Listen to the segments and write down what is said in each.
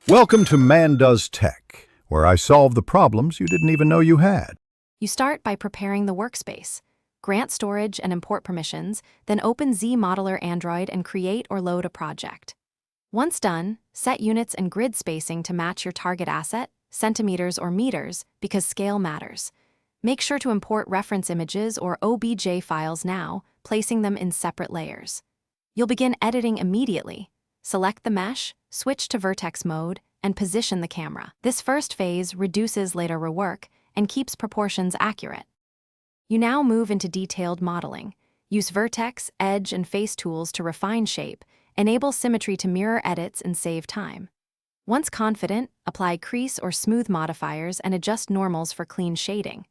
Welcome to Man Does Tech, where I solve the problems you didn't even know you had. You start by preparing the workspace. Grant storage and import permissions, then open Zmodeler Android and create or load a project. Once done, set units and grid spacing to match your target asset, centimeters or meters, because scale matters. Make sure to import reference images or OBJ files now, placing them in separate layers. You'll begin editing immediately. Select the mesh, switch to vertex mode, and position the camera. This first phase reduces later rework and keeps proportions accurate. You now move into detailed modeling. Use vertex, edge, and face tools to refine shape, enable symmetry to mirror edits, and save time. Once confident, apply crease or smooth modifiers and adjust normals for clean shading.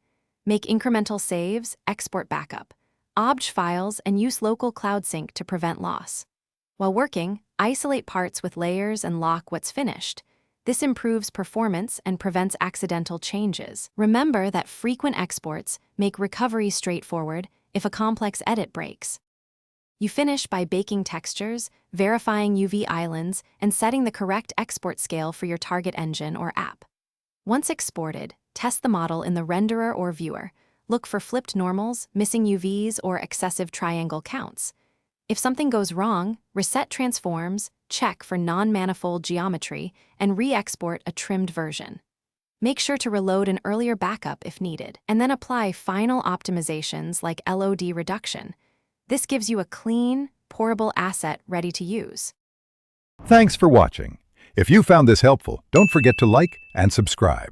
Make incremental saves, export backup, OBJ files, and use local cloud sync to prevent loss. While working, isolate parts with layers and lock what's finished. This improves performance and prevents accidental changes. Remember that frequent exports make recovery straightforward if a complex edit breaks. You finish by baking textures, verifying UV islands, and setting the correct export scale for your target engine or app. Once exported, test the model in the renderer or viewer. Look for flipped normals, missing UVs, or excessive triangle counts. If something goes wrong, reset transforms, check for non-manifold geometry, and re-export a trimmed version. Make sure to reload an earlier backup if needed, and then apply final optimizations like LOD reduction. This gives you a clean, portable asset ready to use. Thanks for watching. If you found this helpful, don't forget to like and subscribe.